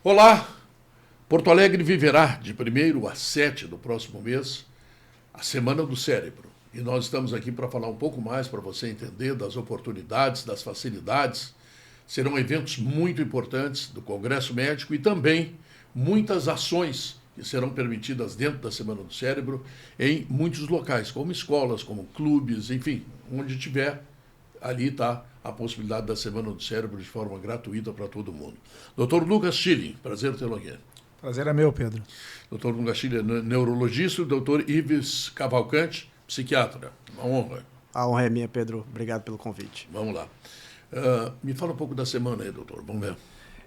Olá! Porto Alegre viverá de 1º a 7 do próximo mês a Semana do Cérebro. E nós estamos aqui para falar um pouco mais, para você entender das oportunidades, das facilidades. Serão eventos muito importantes do Congresso Médico e também muitas ações que serão permitidas dentro da Semana do Cérebro em muitos locais, como escolas, como clubes, enfim, onde tiver, ali está a possibilidade da Semana do Cérebro de forma gratuita para todo mundo. Dr. Lucas Schilling, prazer tê-lo aqui. Prazer é meu, Pedro. Dr. Lucas Schilling é neurologista e o Dr. Ives Cavalcante, psiquiatra. Uma honra. A honra é minha, Pedro. Obrigado pelo convite. Vamos lá. Me fala um pouco da semana aí, doutor. Vamos ver.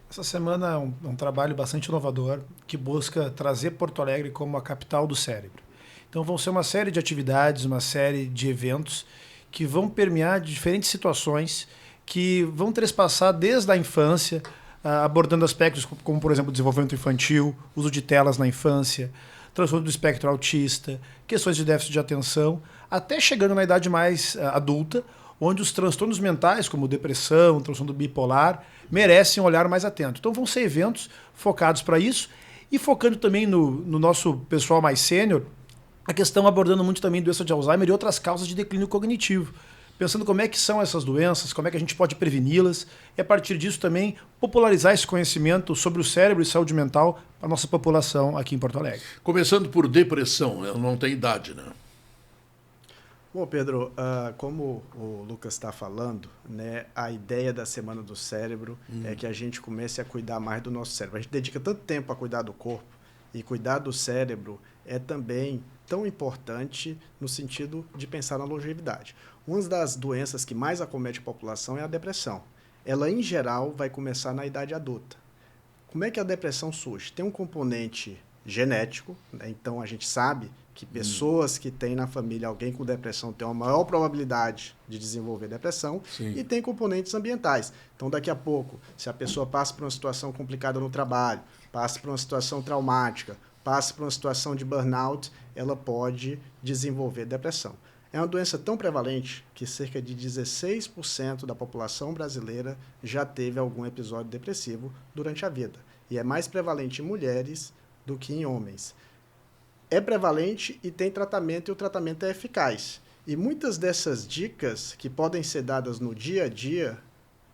Essa semana é um trabalho bastante inovador que busca trazer Porto Alegre como a capital do cérebro. Então vão ser uma série de atividades, uma série de eventos que vão permear diferentes situações que vão trespassar desde a infância, abordando aspectos como, por exemplo, desenvolvimento infantil, uso de telas na infância, transtorno do espectro autista, questões de déficit de atenção, até chegando na idade mais adulta, onde os transtornos mentais, como depressão, transtorno bipolar, merecem um olhar mais atento. Então vão ser eventos focados para isso e focando também no nosso pessoal mais sênior, a questão abordando muito também doença de Alzheimer e outras causas de declínio cognitivo. Pensando como é que são essas doenças, como é que a gente pode preveni-las e a partir disso também popularizar esse conhecimento sobre o cérebro e saúde mental para a nossa população aqui em Porto Alegre. Começando por depressão, ela não tem idade, né? Bom, Pedro, como o Lucas está falando, né, a ideia da Semana do Cérebro é que a gente comece a cuidar mais do nosso cérebro. A gente dedica tanto tempo a cuidar do corpo e cuidar do cérebro é também tão importante no sentido de pensar na longevidade. Uma das doenças que mais acomete a população é a depressão. Ela, em geral, vai começar na idade adulta. Como é que a depressão surge? Tem um componente genético, né? Então a gente sabe que pessoas que têm na família alguém com depressão têm uma maior probabilidade de desenvolver depressão. Sim. E tem componentes ambientais. Então daqui a pouco, se a pessoa passa por uma situação complicada no trabalho, passa por uma situação traumática, passa por uma situação de burnout, ela pode desenvolver depressão. É uma doença tão prevalente que cerca de 16% da população brasileira já teve algum episódio depressivo durante a vida. E é mais prevalente em mulheres do que em homens. É prevalente e tem tratamento, e o tratamento é eficaz. E muitas dessas dicas que podem ser dadas no dia a dia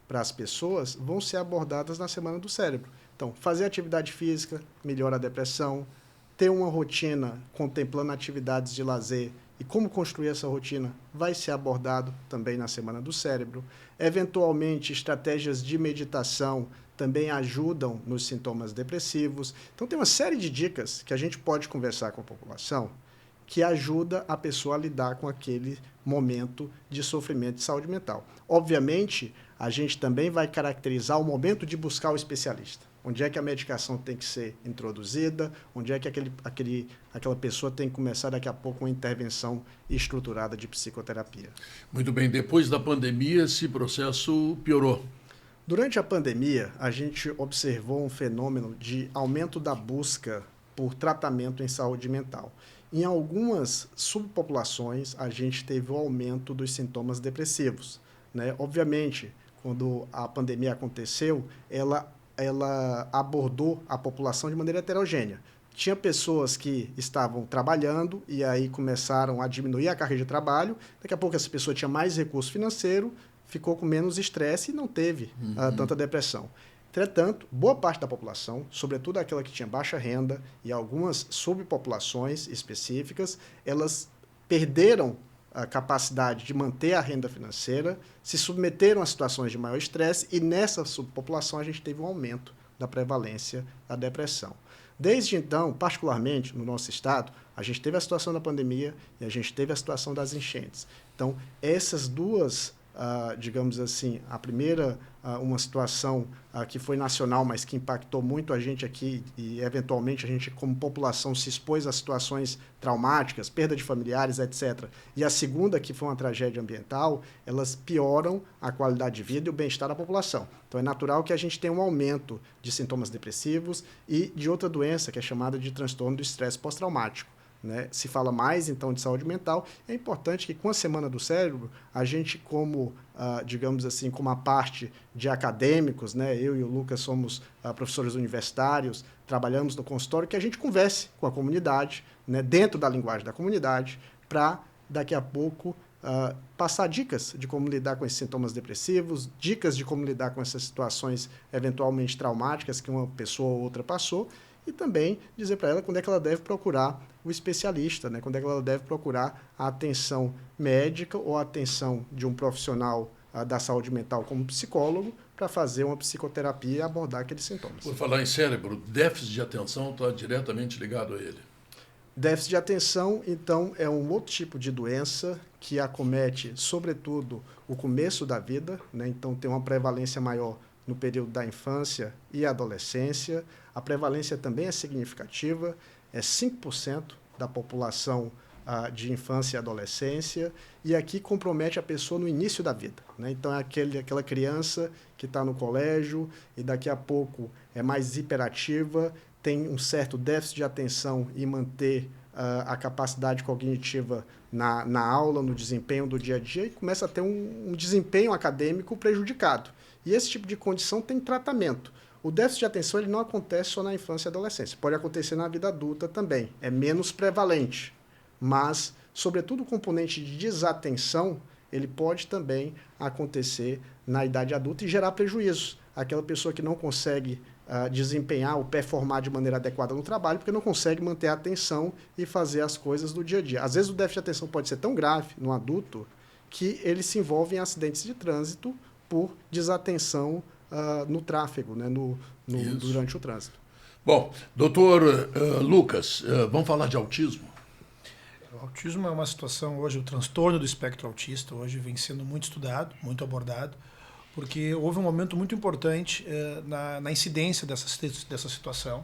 para as pessoas vão ser abordadas na Semana do Cérebro. Então, fazer atividade física melhora a depressão, ter uma rotina contemplando atividades de lazer e como construir essa rotina vai ser abordado também na Semana do Cérebro. Eventualmente, estratégias de meditação também ajudam nos sintomas depressivos. Então, tem uma série de dicas que a gente pode conversar com a população que ajuda a pessoa a lidar com aquele momento de sofrimento de saúde mental. Obviamente, a gente também vai caracterizar o momento de buscar o especialista. Onde é que a medicação tem que ser introduzida, onde é que aquela pessoa tem que começar daqui a pouco uma intervenção estruturada de psicoterapia. Muito bem, depois da pandemia esse processo piorou. Durante a pandemia, a gente observou um fenômeno de aumento da busca por tratamento em saúde mental. Em algumas subpopulações, a gente teve o aumento dos sintomas depressivos, né? Obviamente, quando a pandemia aconteceu, ela abordou a população de maneira heterogênea. Tinha pessoas que estavam trabalhando e aí começaram a diminuir a carga de trabalho. Daqui a pouco essa pessoa tinha mais recurso financeiro, ficou com menos estresse e não teve tanta depressão. Entretanto, boa parte da população, sobretudo aquela que tinha baixa renda e algumas subpopulações específicas, elas perderam a capacidade de manter a renda financeira, se submeteram a situações de maior estresse e nessa subpopulação a gente teve um aumento da prevalência da depressão. Desde então, particularmente no nosso estado, a gente teve a situação da pandemia e a gente teve a situação das enchentes. Então, essas duas, digamos assim, a primeira, uma situação que foi nacional, mas que impactou muito a gente aqui e, eventualmente, a gente, como população, se expôs a situações traumáticas, perda de familiares, etc. E a segunda, que foi uma tragédia ambiental, elas pioram a qualidade de vida e o bem-estar da população. Então, é natural que a gente tenha um aumento de sintomas depressivos e de outra doença, que é chamada de transtorno do estresse pós-traumático. né? Se fala mais, então, de saúde mental. É importante que, com a Semana do Cérebro, a gente, como, digamos assim, como a parte de acadêmicos, né? Eu e o Lucas somos professores universitários, trabalhamos no consultório, que a gente converse com a comunidade, né? Dentro da linguagem da comunidade, para, daqui a pouco, passar dicas de como lidar com esses sintomas depressivos, dicas de como lidar com essas situações eventualmente traumáticas que uma pessoa ou outra passou, e também dizer para ela quando é que ela deve procurar o especialista, né? Quando é que ela deve procurar a atenção médica ou a atenção de um profissional da saúde mental como psicólogo para fazer uma psicoterapia e abordar aqueles sintomas. Por falar em cérebro, déficit de atenção está diretamente ligado a ele. Déficit de atenção, então, é um outro tipo de doença que acomete, sobretudo, o começo da vida, né? Então, tem uma prevalência maior no período da infância e adolescência. A prevalência também é significativa, é 5% da população de infância e adolescência, e aqui compromete a pessoa no início da vida, né? Então, é aquela criança que está no colégio e daqui a pouco é mais hiperativa, tem um certo déficit de atenção e manter a capacidade cognitiva na aula, no desempenho do dia a dia, e começa a ter um desempenho acadêmico prejudicado. E esse tipo de condição tem tratamento. O déficit de atenção ele não acontece só na infância e adolescência, pode acontecer na vida adulta também, é menos prevalente, mas, sobretudo, o componente de desatenção, ele pode também acontecer na idade adulta e gerar prejuízos. Aquela pessoa que não consegue desempenhar ou performar de maneira adequada no trabalho, porque não consegue manter a atenção e fazer as coisas do dia a dia. Às vezes o déficit de atenção pode ser tão grave no adulto que ele se envolve em acidentes de trânsito por desatenção no tráfego, né, durante o trânsito. Bom, doutor Lucas, vamos falar de autismo? O autismo é uma situação hoje, o transtorno do espectro autista, hoje vem sendo muito estudado, muito abordado, porque houve um momento muito importante na incidência dessa situação,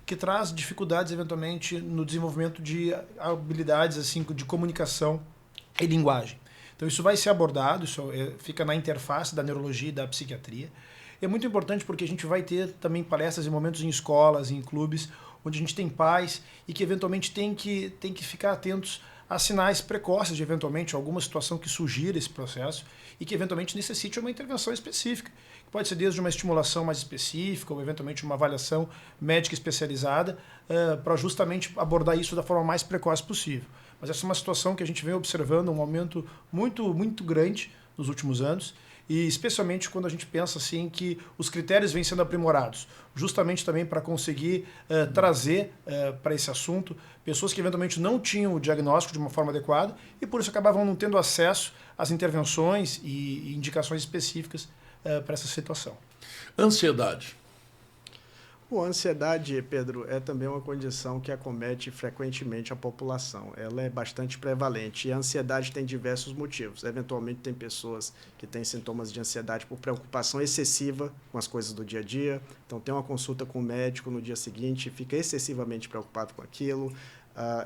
que traz dificuldades, eventualmente, no desenvolvimento de habilidades assim, de comunicação e linguagem. Então, isso vai ser abordado, isso fica na interface da neurologia e da psiquiatria. É muito importante porque a gente vai ter também palestras e momentos em escolas, em clubes, onde a gente tem pais e que, eventualmente, tem que ficar atentos a sinais precoces de, eventualmente, alguma situação que sugira esse processo e que, eventualmente, necessite uma intervenção específica. Que pode ser desde uma estimulação mais específica ou, eventualmente, uma avaliação médica especializada para justamente abordar isso da forma mais precoce possível. Mas essa é uma situação que a gente vem observando um aumento muito, muito grande nos últimos anos, e especialmente quando a gente pensa assim que os critérios vêm sendo aprimorados, justamente também para conseguir trazer para esse assunto pessoas que eventualmente não tinham o diagnóstico de uma forma adequada e por isso acabavam não tendo acesso às intervenções e indicações específicas para essa situação. Ansiedade. A ansiedade, Pedro, é também uma condição que acomete frequentemente a população. Ela é bastante prevalente e a ansiedade tem diversos motivos. Eventualmente, tem pessoas que têm sintomas de ansiedade por preocupação excessiva com as coisas do dia a dia. Então, tem uma consulta com o médico no dia seguinte, fica excessivamente preocupado com aquilo.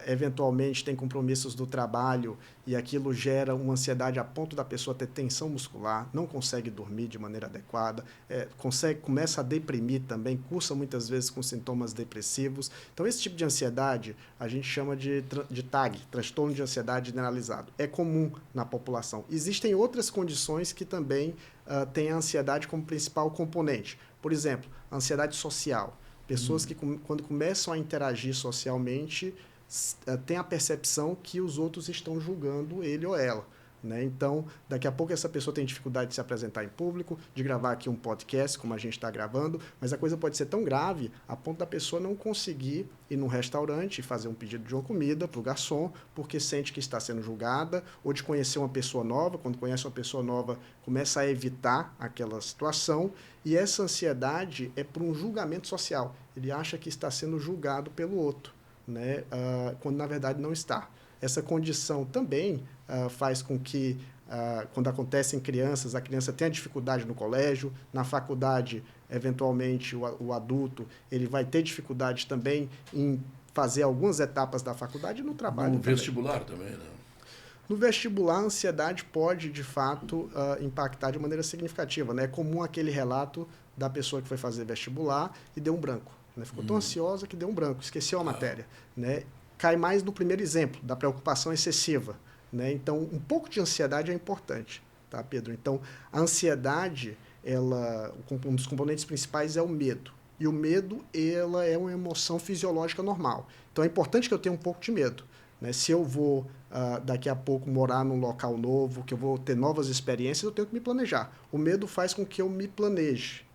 Eventualmente tem compromissos do trabalho e aquilo gera uma ansiedade a ponto da pessoa ter tensão muscular, não consegue dormir de maneira adequada, começa a deprimir também, cursa muitas vezes com sintomas depressivos. Então, esse tipo de ansiedade a gente chama de TAG, transtorno de ansiedade generalizado. É comum na população. Existem outras condições que também têm a ansiedade como principal componente. Por exemplo, a ansiedade social. Pessoas que, quando começam a interagir socialmente, tem a percepção que os outros estão julgando ele ou ela, né? Então, daqui a pouco essa pessoa tem dificuldade de se apresentar em público, de gravar aqui um podcast, como a gente está gravando, mas a coisa pode ser tão grave a ponto da pessoa não conseguir ir num restaurante e fazer um pedido de uma comida para o garçom, porque sente que está sendo julgada, ou de conhecer uma pessoa nova. Quando conhece uma pessoa nova, começa a evitar aquela situação, e essa ansiedade é por um julgamento social. Ele acha que está sendo julgado pelo outro, né? Quando na verdade não está. Essa condição também faz com que, quando acontece em crianças, a criança tenha dificuldade no colégio, na faculdade, eventualmente o adulto ele vai ter dificuldade também em fazer algumas etapas da faculdade e no trabalho. No vestibular também, né? No vestibular, a ansiedade pode, de fato, impactar de maneira significativa, né? É comum aquele relato da pessoa que foi fazer vestibular e deu um branco, né? Ficou tão ansiosa que deu um branco, esqueceu a matéria, né? cai mais no primeiro exemplo, da preocupação excessiva, né? Então, um pouco de ansiedade é importante, tá, Pedro? Então, a ansiedade, um dos componentes principais é o medo. E o medo, ela é uma emoção fisiológica normal. Então, é importante que eu tenha um pouco de medo, né? Se eu vou, daqui a pouco, morar num local novo, que eu vou ter novas experiências, eu tenho que me planejar. O medo faz com que eu me planeje.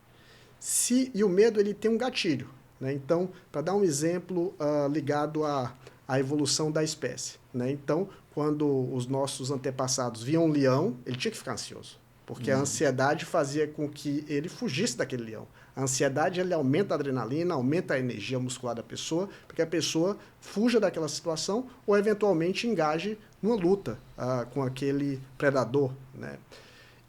E o medo, ele tem um gatilho, né? Então, para dar um exemplo ligado à evolução da espécie, né? Então, quando os nossos antepassados viam um leão, ele tinha que ficar ansioso, porque a ansiedade fazia com que ele fugisse daquele leão. A ansiedade, ele aumenta a adrenalina, aumenta a energia muscular da pessoa, porque a pessoa fuja daquela situação ou, eventualmente, engaje numa luta com aquele predador, né?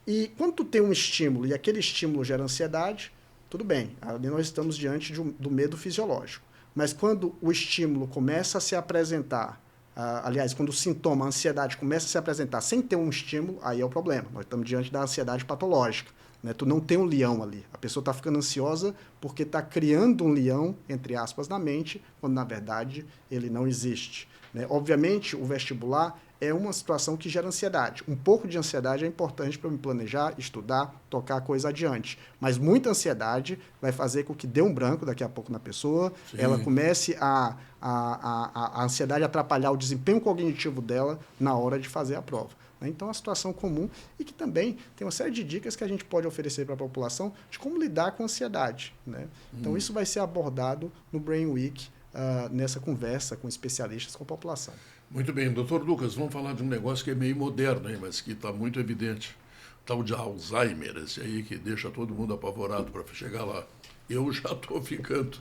E quando tu tem um estímulo e aquele estímulo gera ansiedade, tudo bem, ali nós estamos diante do medo fisiológico. Mas quando o estímulo começa a se apresentar, aliás, quando o sintoma, a ansiedade, começa a se apresentar sem ter um estímulo, aí é o problema. Nós estamos diante da ansiedade patológica, né? Tu não tem um leão ali. A pessoa está ficando ansiosa porque está criando um leão, entre aspas, na mente, quando, na verdade, ele não existe, né? Obviamente, o vestibular é uma situação que gera ansiedade. Um pouco de ansiedade é importante para eu me planejar, estudar, tocar a coisa adiante. Mas muita ansiedade vai fazer com que dê um branco daqui a pouco na pessoa, sim, ela comece a ansiedade atrapalhar o desempenho cognitivo dela na hora de fazer a prova. Então, é uma situação comum e que também tem uma série de dicas que a gente pode oferecer para a população de como lidar com a ansiedade, né? Então, isso vai ser abordado no Brain Week, nessa conversa com especialistas, com a população. Muito bem, doutor Lucas, vamos falar de um negócio que é meio moderno, hein, mas que está muito evidente. O tal de Alzheimer, esse aí que deixa todo mundo apavorado para chegar lá. Eu já estou ficando.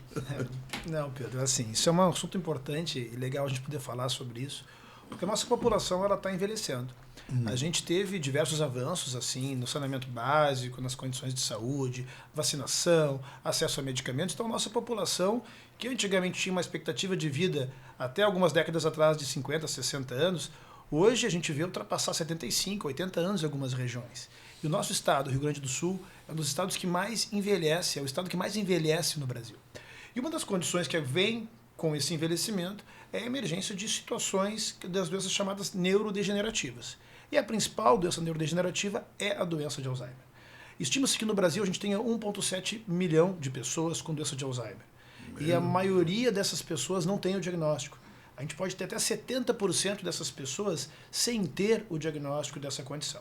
Não, Pedro, assim, isso é um assunto importante e legal a gente poder falar sobre isso, porque a nossa população está envelhecendo. A gente teve diversos avanços assim no saneamento básico, nas condições de saúde, vacinação, acesso a medicamentos. Então, a nossa população, que antigamente tinha uma expectativa de vida até algumas décadas atrás de 50, 60 anos, hoje a gente vê ultrapassar 75, 80 anos em algumas regiões. E o nosso estado, o Rio Grande do Sul, é um dos estados que mais envelhece, é o estado que mais envelhece no Brasil. E uma das condições que vem com esse envelhecimento é a emergência de situações das doenças chamadas neurodegenerativas. E a principal doença neurodegenerativa é a doença de Alzheimer. Estima-se que no Brasil a gente tenha 1,7 milhão de pessoas com doença de Alzheimer. E a maioria dessas pessoas não tem o diagnóstico. A gente pode ter até 70% dessas pessoas sem ter o diagnóstico dessa condição.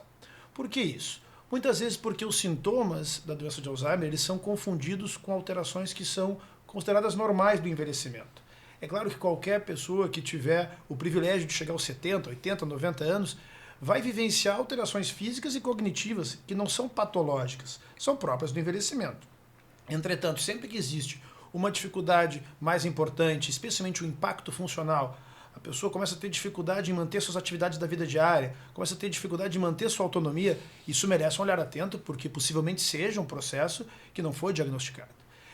Por que isso? Muitas vezes porque os sintomas da doença de Alzheimer eles são confundidos com alterações que são consideradas normais do envelhecimento. É claro que qualquer pessoa que tiver o privilégio de chegar aos 70, 80, 90 anos vai vivenciar alterações físicas e cognitivas que não são patológicas, são próprias do envelhecimento. Entretanto, sempre que existe uma dificuldade mais importante, especialmente o impacto funcional, a pessoa começa a ter dificuldade em manter suas atividades da vida diária, começa a ter dificuldade de manter sua autonomia, isso merece um olhar atento, porque possivelmente seja um processo que não foi diagnosticado.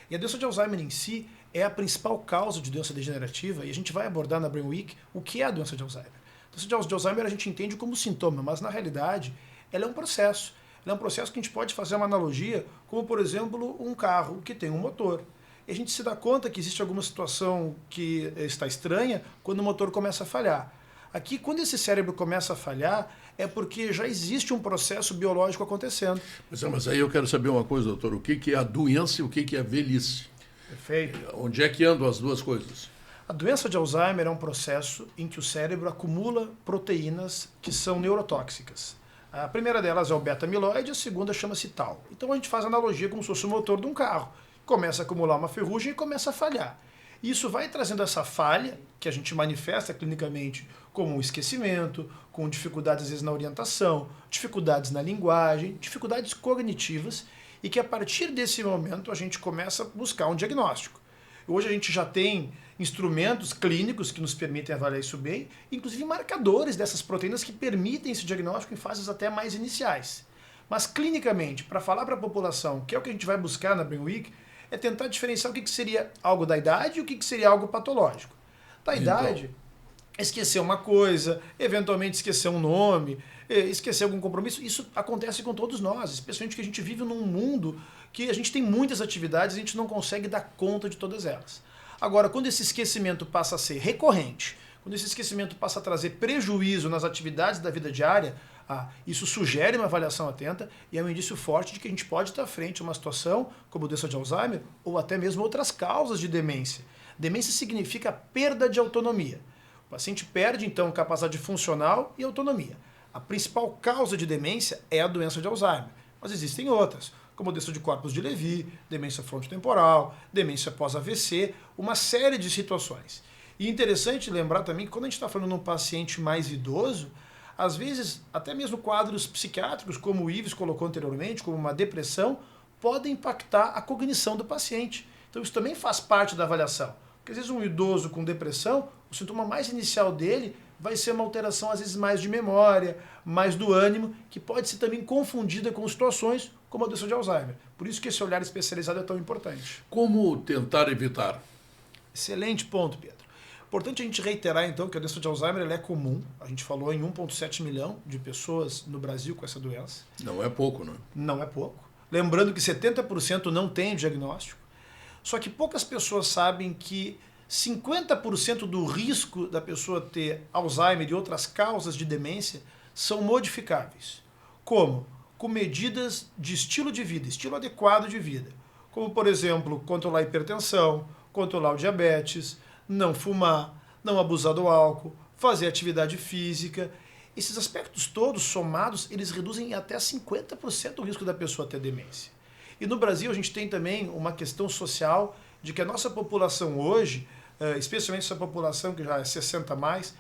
E a doença de Alzheimer em si é a principal causa de doença degenerativa, e a gente vai abordar na Brain Week o que é a doença de Alzheimer. A doença de Alzheimer a gente entende como sintoma, mas na realidade ela é um processo. Ela é um processo que a gente pode fazer uma analogia como, por exemplo, um carro que tem um motor. E a gente se dá conta que existe alguma situação que está estranha quando o motor começa a falhar. Aqui, quando esse cérebro começa a falhar, é porque já existe um processo biológico acontecendo. Mas aí eu quero saber uma coisa, doutor. O que é a doença e o que é a velhice? Perfeito. Onde é que andam as duas coisas? A doença de Alzheimer é um processo em que o cérebro acumula proteínas que são neurotóxicas. A primeira delas é o beta-amiloide, a segunda chama-se tau. Então a gente faz analogia como se fosse o motor de um carro. Começa a acumular uma ferrugem e começa a falhar. Isso vai trazendo essa falha, que a gente manifesta clinicamente como um esquecimento, com dificuldades às vezes na orientação, dificuldades na linguagem, dificuldades cognitivas, e que a partir desse momento a gente começa a buscar um diagnóstico. Hoje a gente já tem instrumentos clínicos que nos permitem avaliar isso bem, inclusive marcadores dessas proteínas que permitem esse diagnóstico em fases até mais iniciais. Mas clinicamente, para falar para a população, que é o que a gente vai buscar na Brain Week, é tentar diferenciar o que seria algo da idade e o que seria algo patológico. Da idade, esquecer uma coisa, eventualmente esquecer um nome, esquecer algum compromisso, isso acontece com todos nós, especialmente que a gente vive num mundo que a gente tem muitas atividades e a gente não consegue dar conta de todas elas. Agora, quando esse esquecimento passa a ser recorrente, Quando esse esquecimento passa a trazer prejuízo nas atividades da vida diária, isso sugere uma avaliação atenta e é um indício forte de que a gente pode estar frente a uma situação como doença de Alzheimer ou até mesmo outras causas de demência. Demência significa perda de autonomia. O paciente perde, então, capacidade funcional e autonomia. A principal causa de demência é a doença de Alzheimer, mas existem outras, como doença de corpos de Levy, demência frontotemporal, demência pós-AVC, uma série de situações. E interessante lembrar também que quando a gente está falando de um paciente mais idoso, às vezes até mesmo quadros psiquiátricos, como o Ives colocou anteriormente, como uma depressão, podem impactar a cognição do paciente. Então isso também faz parte da avaliação. Porque às vezes um idoso com depressão, o sintoma mais inicial dele vai ser uma alteração às vezes mais de memória, mais do ânimo, que pode ser também confundida com situações como a doença de Alzheimer. Por isso que esse olhar especializado é tão importante. Como tentar evitar? Excelente ponto, Pedro. Importante a gente reiterar, então, que a doença de Alzheimer ela é comum. A gente falou em 1,7 milhão de pessoas no Brasil com essa doença. Não é pouco, né? Não é pouco. Lembrando que 70% não tem diagnóstico. Só que poucas pessoas sabem que 50% do risco da pessoa ter Alzheimer e outras causas de demência são modificáveis. Como? Com medidas de estilo de vida, estilo adequado de vida. Como, por exemplo, controlar a hipertensão, controlar o diabetes, não fumar, não abusar do álcool, fazer atividade física. Esses aspectos todos somados, eles reduzem em até 50% o risco da pessoa ter demência. E no Brasil a gente tem também uma questão social de que a nossa população hoje, especialmente essa população que já é 60 mais,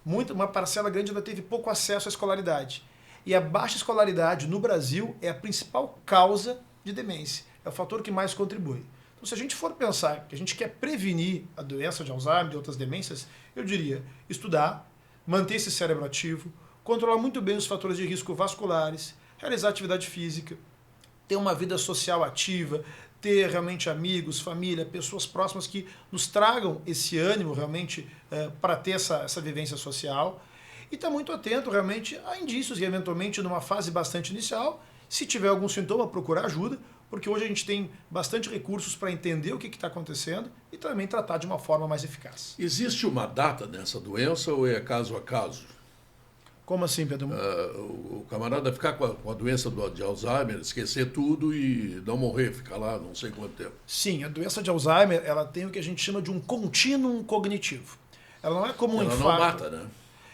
uma parcela grande ainda teve pouco acesso à escolaridade. E a baixa escolaridade no Brasil é a principal causa de demência. É o fator que mais contribui. Então, se a gente for pensar que a gente quer prevenir a doença de Alzheimer e outras demências, eu diria estudar, manter esse cérebro ativo, controlar muito bem os fatores de risco vasculares, realizar atividade física, ter uma vida social ativa, ter realmente amigos, família, pessoas próximas que nos tragam esse ânimo realmente para ter essa vivência social. E estar muito atento realmente a indícios e eventualmente numa fase bastante inicial, se tiver algum sintoma, procurar ajuda, porque hoje a gente tem bastante recursos para entender o que está acontecendo e também tratar de uma forma mais eficaz. Existe uma data nessa doença ou é caso a caso? Como assim, Pedro? O camarada ficar com a doença de Alzheimer, esquecer tudo e não morrer, ficar lá não sei quanto tempo. Sim, a doença de Alzheimer ela tem o que a gente chama de um contínuo cognitivo. Ela não é como um infarto. Ela não mata, né?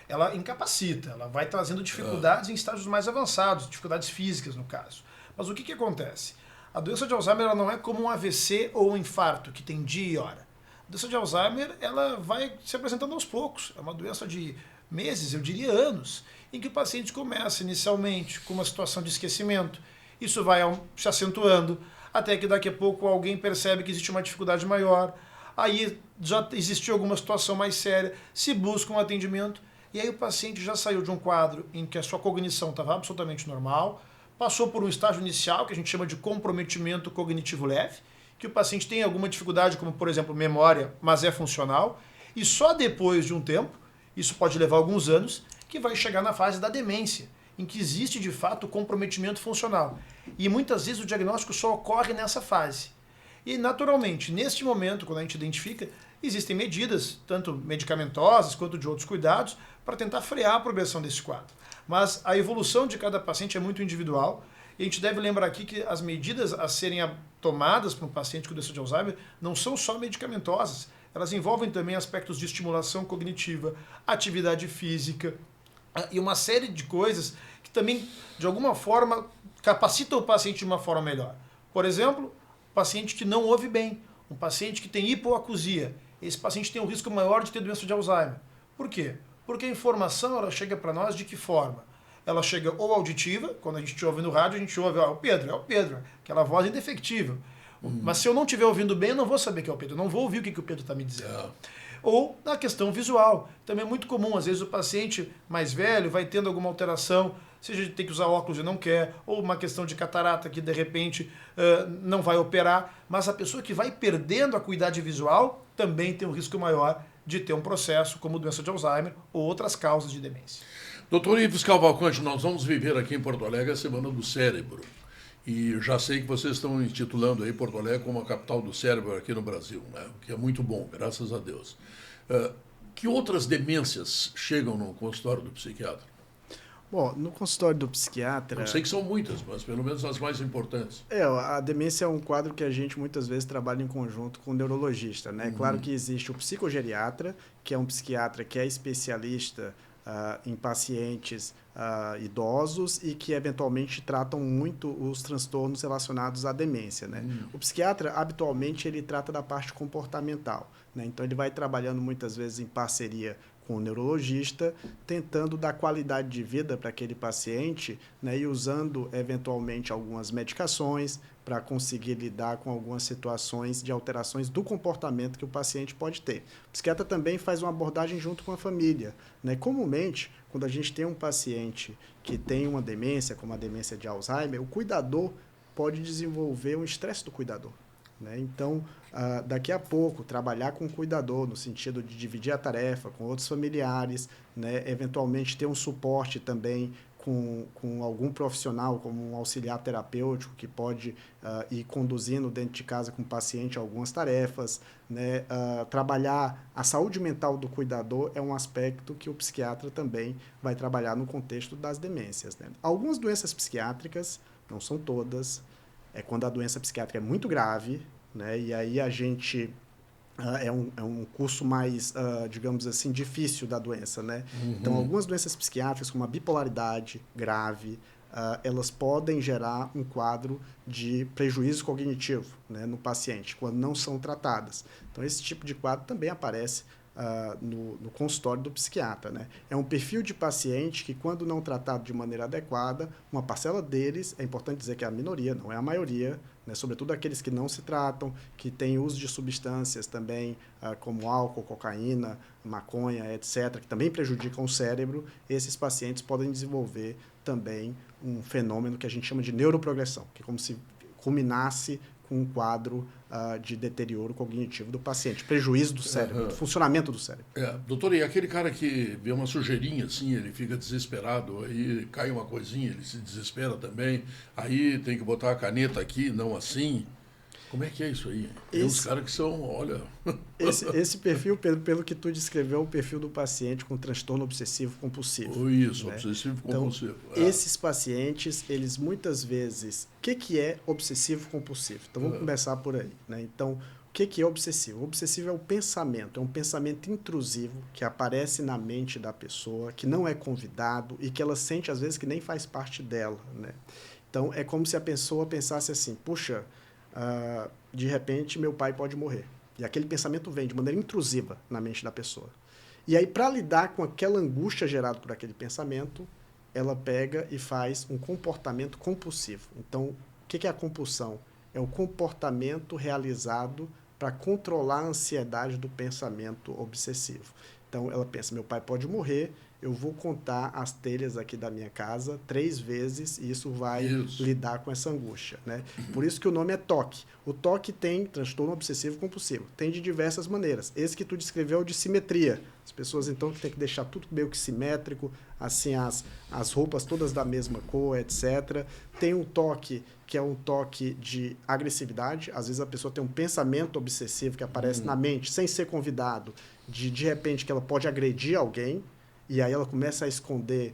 Ela incapacita, ela vai trazendo dificuldades em estágios mais avançados, dificuldades físicas no caso. Mas o que acontece? A doença de Alzheimer ela não é como um AVC ou um infarto, que tem dia e hora. A doença de Alzheimer ela vai se apresentando aos poucos. É uma doença de meses, eu diria anos, em que o paciente começa inicialmente com uma situação de esquecimento. Isso vai se acentuando, até que daqui a pouco alguém percebe que existe uma dificuldade maior. Aí já existiu alguma situação mais séria, se busca um atendimento, e aí o paciente já saiu de um quadro em que a sua cognição estava absolutamente normal, passou por um estágio inicial, que a gente chama de comprometimento cognitivo leve, que o paciente tem alguma dificuldade, como por exemplo memória, mas é funcional, e só depois de um tempo, isso pode levar alguns anos, que vai chegar na fase da demência, em que existe de fato comprometimento funcional. E muitas vezes o diagnóstico só ocorre nessa fase. E naturalmente, neste momento, quando a gente identifica, existem medidas, tanto medicamentosas quanto de outros cuidados, para tentar frear a progressão desse quadro. Mas a evolução de cada paciente é muito individual, e a gente deve lembrar aqui que as medidas a serem tomadas para um paciente com doença de Alzheimer não são só medicamentosas, elas envolvem também aspectos de estimulação cognitiva, atividade física e uma série de coisas que também, de alguma forma, capacitam o paciente de uma forma melhor. Por exemplo, paciente que não ouve bem, um paciente que tem hipoacusia, esse paciente tem um risco maior de ter doença de Alzheimer. Por quê? Porque a informação ela chega para nós de que forma? Ela chega ou auditiva, quando a gente ouve no rádio, a gente ouve, é o Pedro, aquela voz indefectível. Mas se eu não estiver ouvindo bem, eu não vou saber que é o Pedro, eu não vou ouvir o que o Pedro está me dizendo. Ou na questão visual, também é muito comum, às vezes o paciente mais velho vai tendo alguma alteração, seja de ter que usar óculos e não quer, ou uma questão de catarata que de repente não vai operar, mas a pessoa que vai perdendo a acuidade visual também tem um risco maior de ter um processo como doença de Alzheimer ou outras causas de demência. Doutor Ives Cavalcante, nós vamos viver aqui em Porto Alegre a Semana do Cérebro. E já sei que vocês estão intitulando aí Porto Alegre como a capital do cérebro aqui no Brasil, né? O que é muito bom, graças a Deus. Que outras demências chegam no consultório do psiquiatra? Bom, no consultório do psiquiatra... Eu sei que são muitas, mas pelo menos as mais importantes. A demência é um quadro que a gente muitas vezes trabalha em conjunto com o neurologista, né? Claro que existe o psicogeriatra, que é um psiquiatra que é especialista em pacientes idosos e que eventualmente tratam muito os transtornos relacionados à demência, né? O psiquiatra, habitualmente, ele trata da parte comportamental, né? Então, ele vai trabalhando muitas vezes em parceria com o neurologista, tentando dar qualidade de vida para aquele paciente, né, e usando, eventualmente, algumas medicações para conseguir lidar com algumas situações de alterações do comportamento que o paciente pode ter. O psiquiatra também faz uma abordagem junto com a família, né? Comumente, quando a gente tem um paciente que tem uma demência, como a demência de Alzheimer, o cuidador pode desenvolver um estresse do cuidador, né? Então, daqui a pouco, trabalhar com o cuidador, no sentido de dividir a tarefa com outros familiares, né? Eventualmente ter um suporte também com algum profissional, como um auxiliar terapêutico, que pode ir conduzindo dentro de casa com o paciente algumas tarefas, né? Trabalhar a saúde mental do cuidador é um aspecto que o psiquiatra também vai trabalhar no contexto das demências, né? Algumas doenças psiquiátricas, não são todas, é quando a doença psiquiátrica é muito grave, né? E aí a gente é um curso mais, digamos assim, difícil da doença, né? Então, algumas doenças psiquiátricas, como a bipolaridade grave, elas podem gerar um quadro de prejuízo cognitivo, né, no paciente, quando não são tratadas. Então, esse tipo de quadro também aparece no consultório do psiquiatra, né? É um perfil de paciente que, quando não tratado de maneira adequada, uma parcela deles, é importante dizer que é a minoria, não é a maioria, né? Sobretudo aqueles que não se tratam, que têm uso de substâncias também, como álcool, cocaína, maconha, etc., que também prejudicam o cérebro, esses pacientes podem desenvolver também um fenômeno que a gente chama de neuroprogressão, que é como se culminasse com um quadro de deterioro cognitivo do paciente, prejuízo do cérebro, do funcionamento do cérebro. Doutor, e aquele cara que vê uma sujeirinha assim, ele fica desesperado, aí cai uma coisinha, ele se desespera também, aí tem que botar a caneta aqui, não assim. Como é que é isso aí? Tem uns caras que são, olha... Esse perfil, pelo que tu descreveu, é o perfil do paciente com transtorno obsessivo compulsivo. Isso, né? obsessivo compulsivo. Então, esses pacientes, eles muitas vezes... O que é obsessivo compulsivo? Então, vamos começar por aí, né? Então, o que é obsessivo? O obsessivo é o pensamento, é um pensamento intrusivo que aparece na mente da pessoa, que não é convidado e que ela sente, às vezes, que nem faz parte dela, né? Então, é como se a pessoa pensasse assim, puxa... de repente, meu pai pode morrer. E aquele pensamento vem de maneira intrusiva na mente da pessoa. E aí, para lidar com aquela angústia gerada por aquele pensamento, ela pega e faz um comportamento compulsivo. Então, o que é a compulsão? É o comportamento realizado para controlar a ansiedade do pensamento obsessivo. Então, ela pensa, meu pai pode morrer, eu vou contar as telhas aqui da minha casa 3 vezes e isso vai lidar com essa angústia, né? Por isso que o nome é TOC. O TOC tem transtorno obsessivo compulsivo. Tem de diversas maneiras. Esse que tu descreveu é o de simetria. As pessoas, então, têm que deixar tudo meio que simétrico, assim, as roupas todas da mesma cor, etc. Tem um TOC, que é um toque de agressividade. Às vezes a pessoa tem um pensamento obsessivo que aparece na mente, sem ser convidado, de repente, que ela pode agredir alguém, e aí ela começa a esconder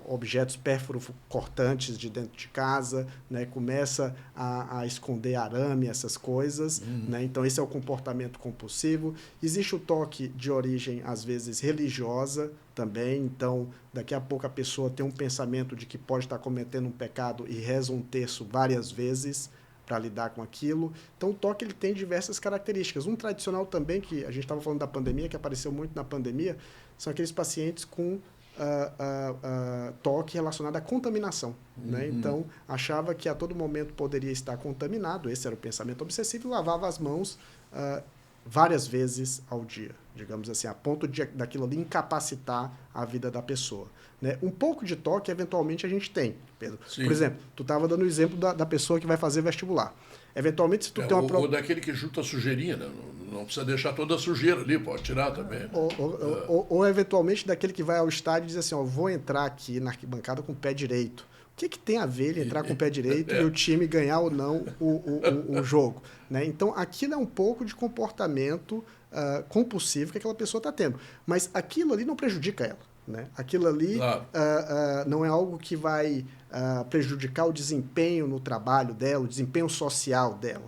objetos pérfuro-cortantes de dentro de casa, né? Começa a esconder arame, essas coisas. Né? Então, esse é o comportamento compulsivo. Existe o toque de origem, às vezes, religiosa também. Então, daqui a pouco a pessoa tem um pensamento de que pode estar cometendo um pecado e reza um terço várias vezes para lidar com aquilo. Então, o toque ele tem diversas características. Um tradicional também, que a gente estava falando da pandemia, que apareceu muito na pandemia, são aqueles pacientes com toque relacionado à contaminação. Né? Então, achava que a todo momento poderia estar contaminado, esse era o pensamento obsessivo, e lavava as mãos várias vezes ao dia, digamos assim, a ponto daquilo ali incapacitar a vida da pessoa. Né? Um pouco de toque, eventualmente, a gente tem, Pedro. Sim. Por exemplo, tu estava dando o exemplo da pessoa que vai fazer vestibular. Eventualmente, se tu tem uma prova... Ou daquele que junta a sujeirinha, né? Não precisa deixar toda a sujeira ali, pode tirar também. Né? Ou eventualmente, daquele que vai ao estádio e diz assim, ó, vou entrar aqui na arquibancada com o pé direito. O que tem a ver ele entrar com o pé direito e o time ganhar ou não o jogo? Né? Então, aquilo é um pouco de comportamento compulsivo que aquela pessoa está tendo. Mas aquilo ali não prejudica ela. Né? Aquilo ali Claro. não é algo que vai prejudicar o desempenho no trabalho dela, o desempenho social dela.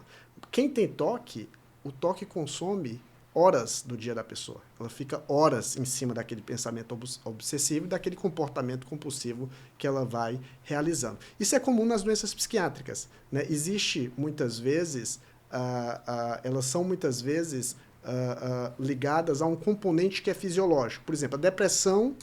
Quem tem toque, o toque consome horas do dia da pessoa. Ela fica horas em cima daquele pensamento obsessivo e daquele comportamento compulsivo que ela vai realizando. Isso é comum nas doenças psiquiátricas. Né? Existe, muitas vezes, elas são muitas vezes ligadas a um componente que é fisiológico. Por exemplo, a depressão,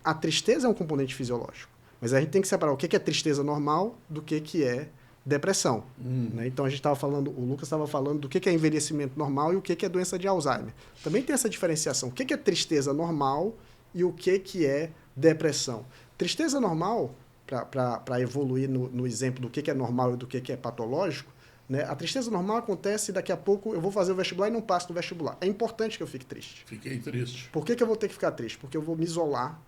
a tristeza é um componente fisiológico. Mas a gente tem que separar o que é tristeza normal do que é depressão. Né? Então, a gente estava falando, o Lucas estava falando do que é envelhecimento normal e o que é doença de Alzheimer. Também tem essa diferenciação. O que é tristeza normal e o que é depressão. Tristeza normal, para evoluir no exemplo do que é normal e do que é patológico, né? A tristeza normal acontece daqui a pouco eu vou fazer o vestibular e não passo no vestibular. É importante que eu fique triste. Fiquei triste. Por que eu vou ter que ficar triste? Porque eu vou me isolar,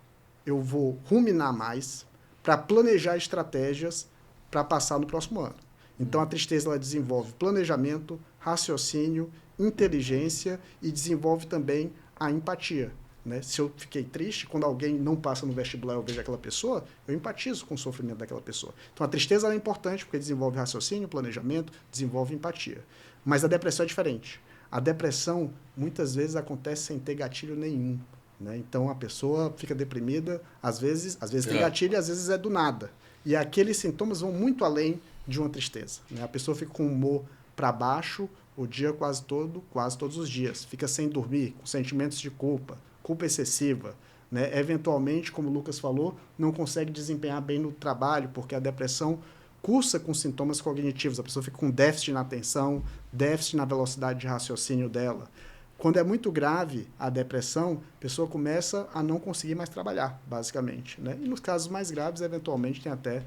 eu vou ruminar mais para planejar estratégias para passar no próximo ano. Então, a tristeza ela desenvolve planejamento, raciocínio, inteligência e desenvolve também a empatia. Né? Se eu fiquei triste, quando alguém não passa no vestibular eu vejo aquela pessoa, eu empatizo com o sofrimento daquela pessoa. Então, a tristeza ela é importante porque desenvolve raciocínio, planejamento, desenvolve empatia. Mas a depressão é diferente. A depressão, muitas vezes, acontece sem ter gatilho nenhum. Né? Então, a pessoa fica deprimida, às vezes tem gatilho e às vezes é do nada. E aqueles sintomas vão muito além de uma tristeza. Né? A pessoa fica com o humor para baixo o dia quase todos os dias. Fica sem dormir, com sentimentos de culpa excessiva. Né? Eventualmente, como o Lucas falou, não consegue desempenhar bem no trabalho, porque a depressão cursa com sintomas cognitivos. A pessoa fica com déficit na atenção, déficit na velocidade de raciocínio dela. Quando é muito grave a depressão, a pessoa começa a não conseguir mais trabalhar, basicamente. Né? E nos casos mais graves, eventualmente, tem até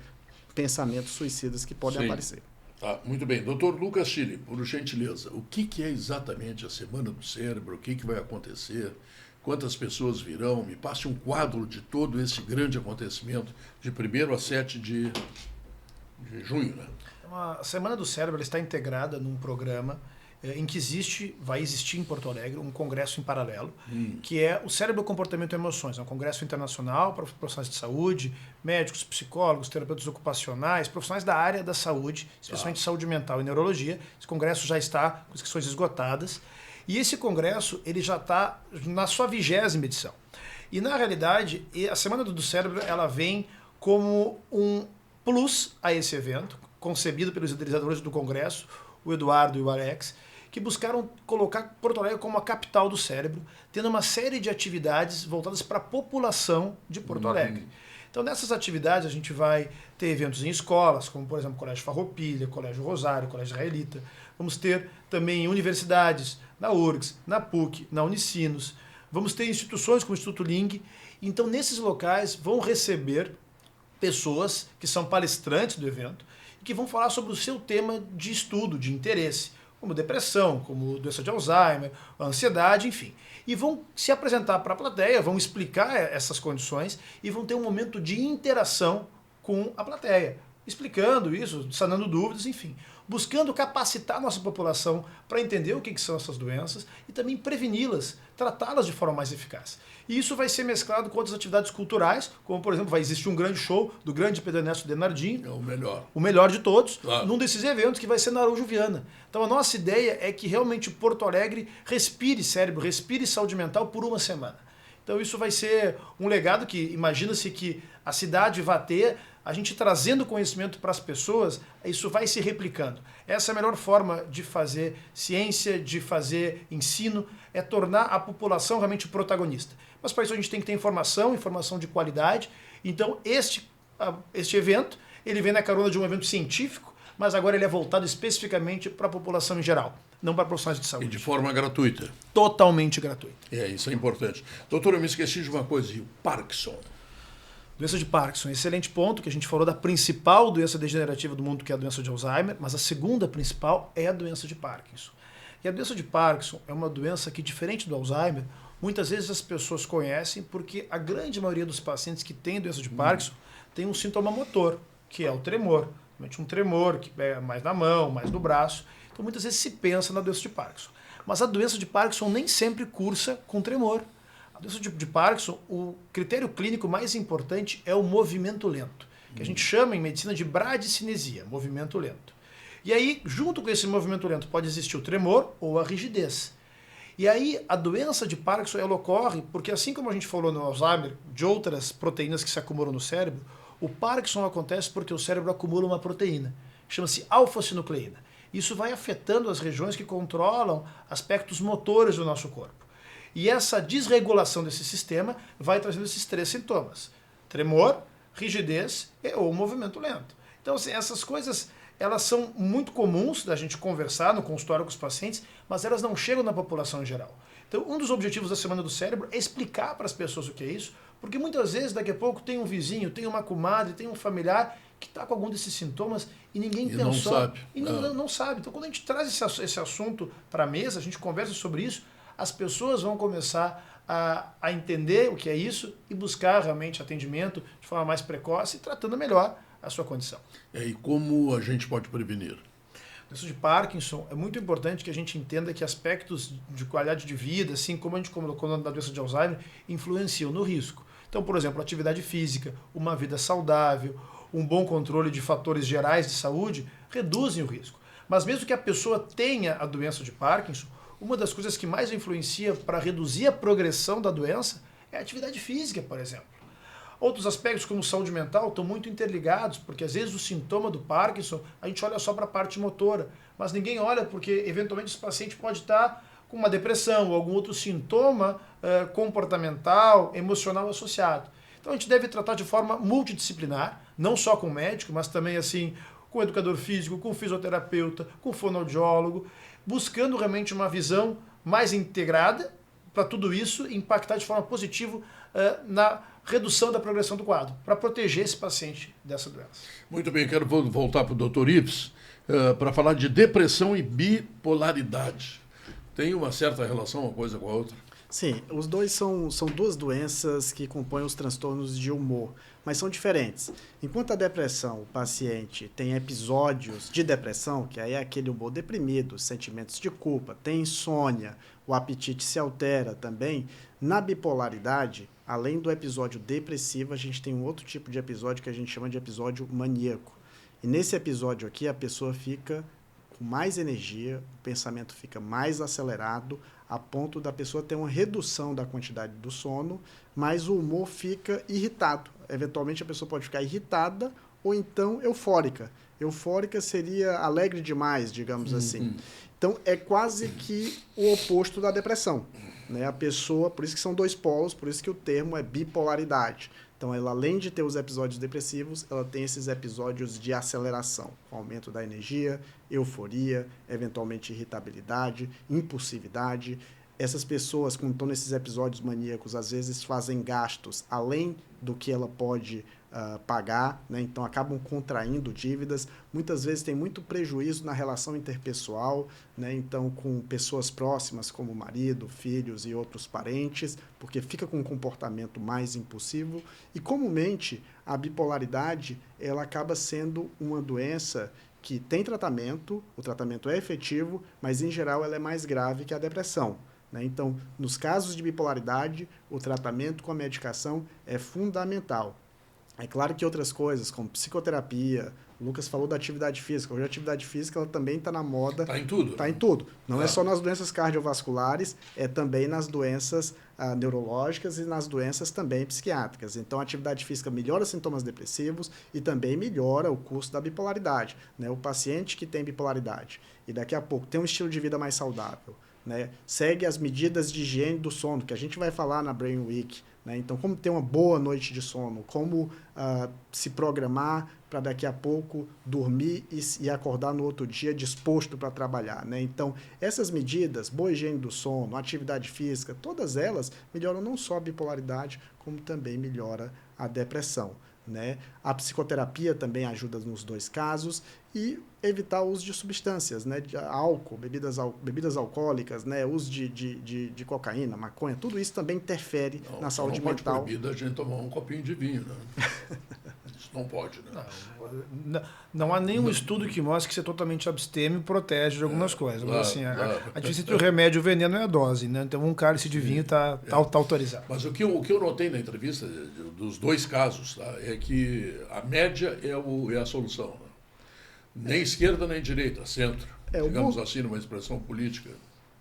pensamentos suicidas que podem aparecer. Tá, muito bem. Doutor Lucas Chile, por gentileza, o que é exatamente a Semana do Cérebro? O que vai acontecer? Quantas pessoas virão? Me passe um quadro de todo esse grande acontecimento de 1º a 7 de junho. Né? A Semana do Cérebro está integrada num programa em que vai existir em Porto Alegre um congresso em paralelo, que é o Cérebro, Comportamento e Emoções. É um congresso internacional para profissionais de saúde, médicos, psicólogos, terapeutas ocupacionais, profissionais da área da saúde, especialmente saúde mental e neurologia. Esse congresso já está com inscrições esgotadas. E esse congresso ele já está na sua 20ª edição. E, na realidade, a Semana do Cérebro ela vem como um plus a esse evento, concebido pelos idealizadores do congresso, o Eduardo e o Alex, que buscaram colocar Porto Alegre como a capital do cérebro, tendo uma série de atividades voltadas para a população de Porto Alegre. Então, nessas atividades, a gente vai ter eventos em escolas, como, por exemplo, Colégio Farroupilha, Colégio Rosário, Colégio Israelita. Vamos ter também universidades, na URGS, na PUC, na Unicinos. Vamos ter instituições como o Instituto Ling. Então, nesses locais, vão receber pessoas que são palestrantes do evento e que vão falar sobre o seu tema de estudo, de interesse, como depressão, como doença de Alzheimer, ansiedade, enfim. E vão se apresentar para a plateia, vão explicar essas condições e vão ter um momento de interação com a plateia, explicando isso, sanando dúvidas, enfim. Buscando capacitar a nossa população para entender o que são essas doenças e também preveni-las, tratá-las de forma mais eficaz. E isso vai ser mesclado com outras atividades culturais, como, por exemplo, vai existir um grande show do grande Pedro Ernesto Denardinho. É o melhor. O melhor de todos, claro, num desses eventos que vai ser na Araújo Viana. Então a nossa ideia é que realmente Porto Alegre respire cérebro, respire saúde mental por uma semana. Então isso vai ser um legado que imagina-se que a cidade vai ter, a gente trazendo conhecimento para as pessoas, isso vai se replicando. Essa é a melhor forma de fazer ciência, de fazer ensino, é tornar a população realmente protagonista. Mas para isso a gente tem que ter informação de qualidade. Então este evento, ele vem na carona de um evento científico, mas agora ele é voltado especificamente para a população em geral, não para profissionais de saúde. E de forma gratuita. Totalmente gratuita. Isso é importante. Doutor, eu me esqueci de uma coisa, e o Parkinson? Doença de Parkinson, excelente ponto, que a gente falou da principal doença degenerativa do mundo, que é a doença de Alzheimer, mas a segunda principal é a doença de Parkinson. E a doença de Parkinson é uma doença que, diferente do Alzheimer, muitas vezes as pessoas conhecem porque a grande maioria dos pacientes que têm doença de Parkinson tem um sintoma motor, que é o tremor. Um tremor que é mais na mão, mais no braço. Então, muitas vezes se pensa na doença de Parkinson. Mas a doença de Parkinson nem sempre cursa com tremor. A doença de Parkinson, o critério clínico mais importante é o movimento lento, que a gente chama em medicina de bradicinesia, movimento lento. E aí, junto com esse movimento lento, pode existir o tremor ou a rigidez. E aí, a doença de Parkinson, ela ocorre porque, assim como a gente falou no Alzheimer, de outras proteínas que se acumulam no cérebro, o Parkinson acontece porque o cérebro acumula uma proteína, chama-se alfa-sinucleína. Isso vai afetando as regiões que controlam aspectos motores do nosso corpo. E essa desregulação desse sistema vai trazendo esses 3 sintomas: tremor, rigidez ou movimento lento. Então, assim, essas coisas, elas são muito comuns da gente conversar no consultório com os pacientes, mas elas não chegam na população em geral. Então, um dos objetivos da Semana do Cérebro é explicar para as pessoas o que é isso, porque muitas vezes, daqui a pouco, tem um vizinho, tem uma comadre, tem um familiar que está com algum desses sintomas e ninguém pensou. Não sabe. E não sabe. Então, quando a gente traz esse assunto para a mesa, a gente conversa sobre isso, as pessoas vão começar a entender o que é isso e buscar realmente atendimento de forma mais precoce, tratando melhor a sua condição. E como a gente pode prevenir? A doença de Parkinson, é muito importante que a gente entenda que aspectos de qualidade de vida, assim como a gente colocou na doença de Alzheimer, influenciam no risco. Então, por exemplo, atividade física, uma vida saudável, um bom controle de fatores gerais de saúde, reduzem o risco. Mas mesmo que a pessoa tenha a doença de Parkinson, uma das coisas que mais influencia para reduzir a progressão da doença é a atividade física, por exemplo. Outros aspectos, como saúde mental, estão muito interligados, porque às vezes o sintoma do Parkinson, a gente olha só para a parte motora, mas ninguém olha porque, eventualmente, esse paciente pode estar com uma depressão ou algum outro sintoma comportamental, emocional associado. Então a gente deve tratar de forma multidisciplinar, não só com o médico, mas também assim com o educador físico, com o fisioterapeuta, com o fonoaudiólogo, buscando realmente uma visão mais integrada para tudo isso impactar de forma positiva na redução da progressão do quadro, para proteger esse paciente dessa doença. Muito bem, quero voltar para o Dr. Ives para falar de depressão e bipolaridade. Tem uma certa relação uma coisa com a outra? Sim, os dois são duas doenças que compõem os transtornos de humor, mas são diferentes. Enquanto a depressão, o paciente tem episódios de depressão, que aí é aquele humor deprimido, sentimentos de culpa, tem insônia, o apetite se altera também, na bipolaridade, além do episódio depressivo, a gente tem um outro tipo de episódio que a gente chama de episódio maníaco. E nesse episódio aqui, a pessoa fica com mais energia, o pensamento fica mais acelerado, a ponto da pessoa ter uma redução da quantidade do sono, mas o humor fica irritado. Eventualmente a pessoa pode ficar irritada ou então eufórica. Eufórica seria alegre demais, digamos assim. Então é quase que o oposto da depressão, né? A pessoa, por isso que são dois polos, por isso que o termo é bipolaridade. Então, ela, além de ter os episódios depressivos, ela tem esses episódios de aceleração, com aumento da energia, euforia, eventualmente irritabilidade, impulsividade. Essas pessoas, quando estão nesses episódios maníacos, às vezes fazem gastos além do que ela pode pagar, né? Então acabam contraindo dívidas, muitas vezes tem muito prejuízo na relação interpessoal, né? Então com pessoas próximas como marido, filhos e outros parentes, porque fica com um comportamento mais impulsivo e comumente a bipolaridade ela acaba sendo uma doença que tem tratamento, o tratamento é efetivo, mas em geral ela é mais grave que a depressão. Então, nos casos de bipolaridade, o tratamento com a medicação é fundamental. É claro que outras coisas, como psicoterapia, o Lucas falou da atividade física. Hoje a atividade física ela também está na moda. Está em tudo. Está em tudo. Não é só nas doenças cardiovasculares, é também nas doenças neurológicas e nas doenças também psiquiátricas. Então, a atividade física melhora sintomas depressivos e também melhora o curso da bipolaridade. O paciente que tem bipolaridade e daqui a pouco tem um estilo de vida mais saudável, segue as medidas de higiene do sono, que a gente vai falar na Brain Week. Então, como ter uma boa noite de sono, como se programar para daqui a pouco dormir e acordar no outro dia disposto para trabalhar. Então, essas medidas, boa higiene do sono, atividade física, todas elas melhoram não só a bipolaridade, como também melhora a depressão. A psicoterapia também ajuda nos dois casos e evitar o uso de substâncias, de álcool, bebidas alcoólicas, uso de cocaína, maconha, tudo isso também interfere na saúde mental. Não pode proibir a gente tomar um copinho de vinho, Isso não pode, né? Não há nenhum estudo que mostre que você totalmente abstêmio protege de algumas coisas. Mas assim, claro. a diferença entre o remédio e o veneno é a dose, né? Então um cálice de vinho está autorizado. Mas o que eu notei na entrevista dos dois casos, tá, é que a média é a solução. Né? Nem esquerda nem direita, centro. Digamos assim, numa expressão política.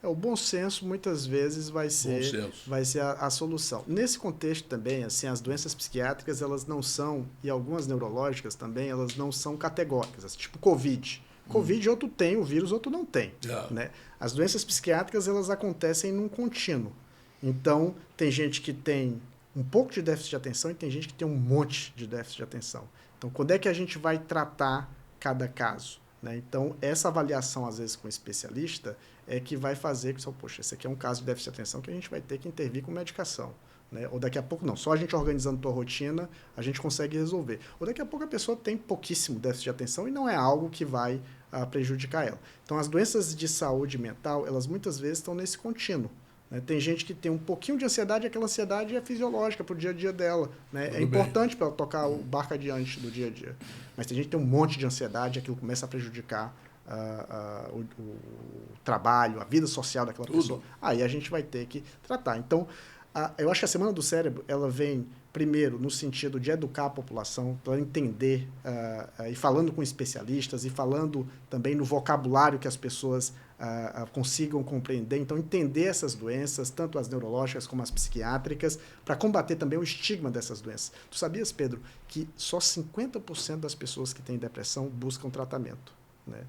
O bom senso muitas vezes vai ser a solução. Nesse contexto também, assim, as doenças psiquiátricas, elas não são, e algumas neurológicas também, elas não são categóricas, assim, tipo Covid. Covid, outro tem o vírus, outro não tem. Né? As doenças psiquiátricas, elas acontecem num contínuo. Então, tem gente que tem um pouco de déficit de atenção e tem gente que tem um monte de déficit de atenção. Então, quando é que a gente vai tratar cada caso? Né? Então, essa avaliação, às vezes, com o especialista, é que vai fazer que, poxa, esse aqui é um caso de déficit de atenção que a gente vai ter que intervir com medicação. Né? Ou daqui a pouco não, só a gente organizando a tua rotina, a gente consegue resolver. Ou daqui a pouco a pessoa tem pouquíssimo déficit de atenção e não é algo que vai prejudicar ela. Então, as doenças de saúde mental, elas muitas vezes estão nesse contínuo. Né? Tem gente que tem um pouquinho de ansiedade, aquela ansiedade é fisiológica para o dia a dia dela. Né? É importante para ela tocar o barco adiante do dia a dia. Mas tem gente que tem um monte de ansiedade, aquilo começa a prejudicar o trabalho, a vida social daquela pessoa. Aí a gente vai ter que tratar. Então, eu acho que a Semana do Cérebro, ela vem primeiro no sentido de educar a população, para entender, e falando com especialistas, e falando também no vocabulário que as pessoas consigam compreender. Então, entender essas doenças, tanto as neurológicas como as psiquiátricas, para combater também o estigma dessas doenças. Tu sabias, Pedro, que só 50% das pessoas que têm depressão buscam tratamento? Né?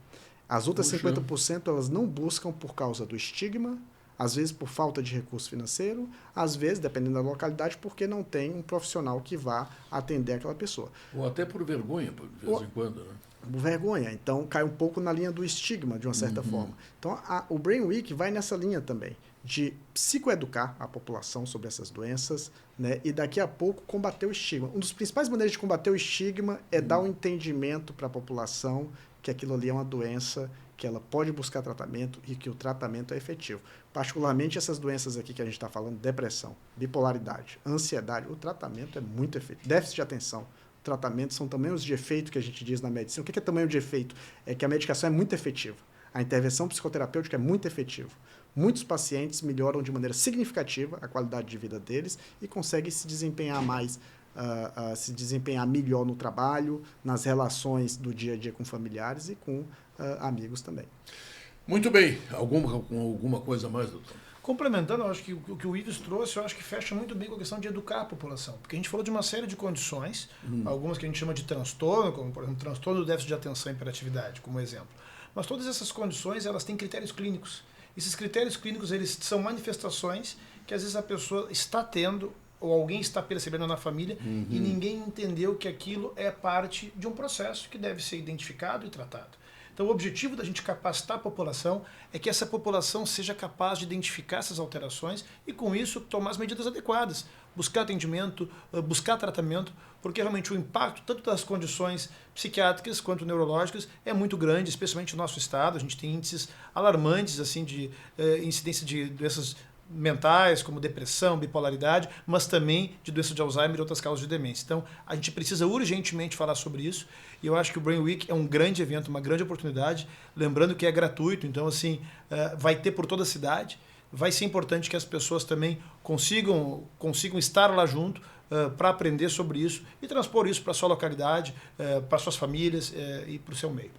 As outras 50% elas não buscam por causa do estigma, às vezes por falta de recurso financeiro, às vezes, dependendo da localidade, porque não tem um profissional que vá atender aquela pessoa. Ou até por vergonha, de vez em quando, né? Por vergonha. Então, cai um pouco na linha do estigma, de uma certa forma. Então, o Brain Week vai nessa linha também, de psicoeducar a população sobre essas doenças, né? E daqui a pouco combater o estigma. Uma das principais maneiras de combater o estigma é dar um entendimento para a população que aquilo ali é uma doença, que ela pode buscar tratamento e que o tratamento é efetivo. Particularmente essas doenças aqui que a gente está falando, depressão, bipolaridade, ansiedade, o tratamento é muito efetivo. Déficit de atenção, o tratamento são tamanhos de efeito que a gente diz na medicina. O que é tamanho de efeito? É que a medicação é muito efetiva. A intervenção psicoterapêutica é muito efetiva. Muitos pacientes melhoram de maneira significativa a qualidade de vida deles e conseguem se desempenhar mais, se desempenhar melhor no trabalho, nas relações do dia a dia com familiares e com amigos também. Muito bem. Alguma coisa a mais, doutor? Complementando, eu acho que o que o Ives trouxe, eu acho que fecha muito bem com a questão de educar a população. Porque a gente falou de uma série de condições, algumas que a gente chama de transtorno, como, por exemplo, transtorno do déficit de atenção e hiperatividade, como exemplo. Mas todas essas condições, elas têm critérios clínicos. Esses critérios clínicos, eles são manifestações que às vezes a pessoa está tendo ou alguém está percebendo na família e ninguém entendeu que aquilo é parte de um processo que deve ser identificado e tratado. Então, o objetivo da gente capacitar a população é que essa população seja capaz de identificar essas alterações e, com isso, tomar as medidas adequadas, buscar atendimento, buscar tratamento, porque realmente o impacto tanto das condições psiquiátricas quanto neurológicas é muito grande, especialmente no nosso estado. A gente tem índices alarmantes assim, de incidência de doenças mentais, como depressão, bipolaridade, mas também de doença de Alzheimer e outras causas de demência. Então, a gente precisa urgentemente falar sobre isso, e eu acho que o Brain Week é um grande evento, uma grande oportunidade, lembrando que é gratuito, então, assim, vai ter por toda a cidade, vai ser importante que as pessoas também consigam estar lá junto para aprender sobre isso e transpor isso para a sua localidade, para suas famílias e para o seu meio.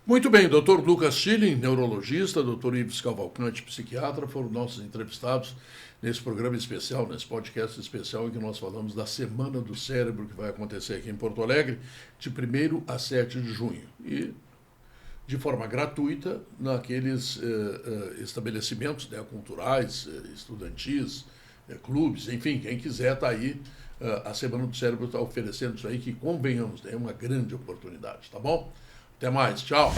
Muito bem, Dr. Lucas Schilling, neurologista, Dr. Ives Cavalcante, psiquiatra, foram nossos entrevistados nesse programa especial, nesse podcast especial em que nós falamos da Semana do Cérebro, que vai acontecer aqui em Porto Alegre, de 1º a 7 de junho. E de forma gratuita naqueles estabelecimentos, né, culturais, estudantis, clubes, enfim, quem quiser está aí. A Semana do Cérebro está oferecendo isso aí, que convenhamos, é uma grande oportunidade, tá bom? Até mais, tchau!